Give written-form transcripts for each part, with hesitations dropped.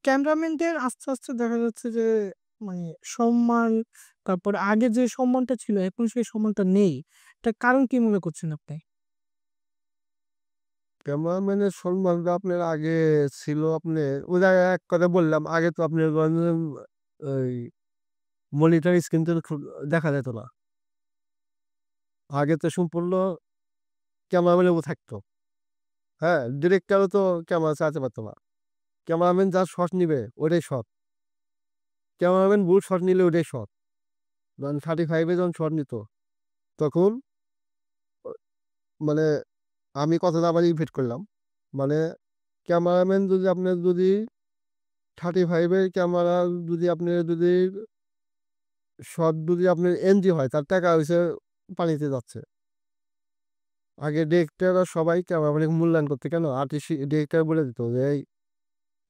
ক্যামেরাম্যানদের আস্তে, আস্তে দেখা যাচ্ছে যে মানে সম্মান, তারপর আগে যে সম্মানটা ছিল এখন সেই সম্মানটা নেই। এটার কারণ কি মনে করছেন আপনি? ক্যামেরাম্যানের সম্মানটা আপনার আগে ছিল আপনার ওই জায়গায় এক কথা বললাম, আগে তো আপনার ওই মনিটর স্ক্রিন তো দেখা যেত না। আগে তো সম্পূর্ণ ক্যামেরাম্যানের উপর থাকতো। হ্যাঁ? ডিরেক্টরও তো ক্যামেরা চালাতে পারত না। ক্যামেরাম্যান যা শট নিবে ওইটাই শট। ক্যামেরাম্যান ভুল শট নিলে ওইটাই শট। যখন 35 এ যখন শট নিত তখন অ মানে আমি কথাটা আবার রিপিট করলাম। মানে ক্যামেরাম্যান যদি আপনার যদি 35 এর ক্যামেরা যদি আপনার যদি শট যদি আপনার এনজি হয় তার টাকা হইছে পানিতে যাচ্ছে। আগে ডিরেক্টররা সবাই ক্যামেরাম্যানকে মূল্যায়ন করতো কেন? আর্টিস্ট ডিরেক্টর বলে দিত যে, "এই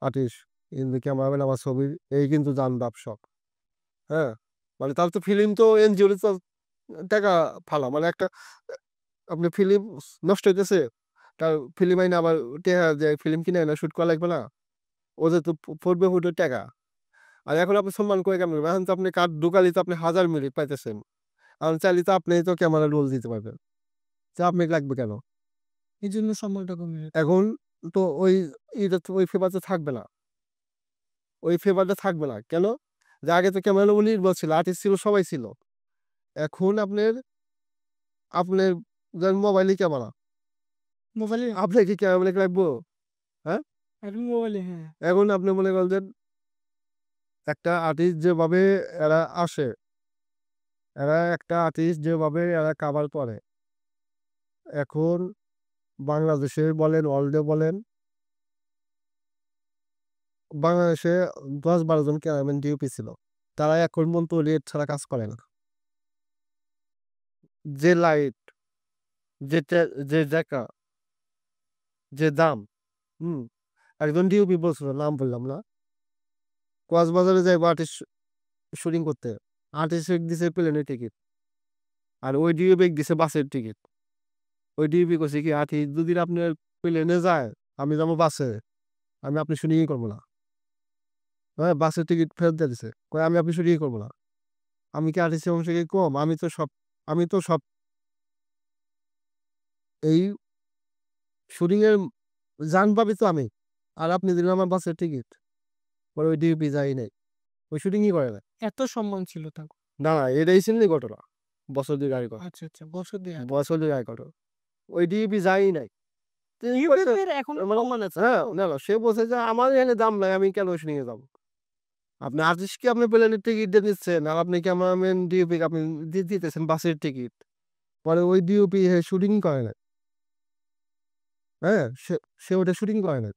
আর্টিস্ট কিন্তু ক্যামেরাম্যান আমার ছবির এই কিন্তু জানবাব সব।" হ্যাঁ? মানে তার তো ফিল্ম তো এনজি হলে তো টাকা ফালা। মানে একটা আপনার ফিল্ম নষ্ট হইতেছে। তার ফিল্ম আইনা আবার টেহা দিয়ে ফিল্ম কিনে এনে শুট করা লাগবে না? ওদের তো পড়বে ফুটের টাকা। আর এখন আপনি সম্মান করে কেমনে নিবেন? এখন তো আপনি কার্ড ঢুকালেই তো আপনি ১,০০০ মিনিট পাইতেছেন। এখন চাইলে তো আপনি তো ক্যামেরা রোল দিতে পারবেন। তো আপনাকে লাগবে কেন? এজন্য সম্মানটা কমে যাচ্ছে। এখন তো ওই এটা তো ওই ফেভারটা থাকবে না। ওই ফেভারটা থাকবে না। কেন? যে আগে তো ক্যামেরা নির্ভর ছিল, আর্টিস্ট ছিল, সবাই ছিল। এখন আপনার ধরেন মোবাইলেই ক্যামেরা। মোবাইলে আপনার কি ক্যামেরা লাগবো? হ্যাঁ? এখন মোবাইলে হ্যাঁ। এখন আপনি মনে করেন যে একটা আর্টিস্ট যেভাবে এরা আসে, এরা একটা আর্টিস্ট যেভাবে এরা কাভার করে। এখন বাংলাদেশে বলেন, ওয়ার্লডে বলেন, বাংলাদেশে ১০-১২ জন ক্যামেরাম্যান ডিওপি ছিল। তারা এখন পর্যন্ত রেট ছাড়া কাজ করে না। যে লাইট, যে যে জায়গা, যে দাম, হুম? একজন ডিওপি বলছিল, নাম বললাম না। কক্সবাজারে যাইবো আর্টিস্ট শুটিং করতে। আর্টিস্ট দিছে প্লেনের টিকিট। আর ওই ডিওপি দিছে বাসের টিকিট। ওই ডিওপি কইছে কি, "আর্টিস্ট যদি আপনার প্লেনে যায়, আমি যাবো বাসে। আমি আপনার শুটিংই করব না।" হ্যাঁ? বাসের টিকিট ফেরত দিয়ে দিছে। কয়, "আমি আপনার শুটিংই করব না।" আমি কি আর্টিস্টের অংশ কি কম? আমি তো সব এই শুটিং এর জান পাবি তো আমি। আর আপনি দিলেন আমার বাসের টিকিট। পরে ওই ডিওপি যাই নাই। ওই শুটিংই করে নাই। এত সম্মান ছিল তার। না, না, এটা রিসেন্টলি ঘটনা। বছর ২ আগের কথা। আচ্ছা, আচ্ছা, বছর ২ আগে। বছর ২ আগের ঘটনা। ওই ডিওপি যায়ই নাই। তো এই কথা ইউটিউবের এখনো মানে সম্মান আছে। হ্যাঁ, না, না, সে বলছে যে, "আমার এখানে দাম নাই। আমি কেন শুটিং এ যাবো?" আপনি আর্টিস্টকে আপনি প্লেনের টিকিট দিয়ে দিচ্ছেন। আর আপনি ক্যামেরাম্যান, ডিওপি কে আপনি দিতেছেন বাসের টিকিট। পরে ওই ডিওপি শুটিং করে নাই। হ্যাঁ? সে সে ওটা শুটিং করে নাই।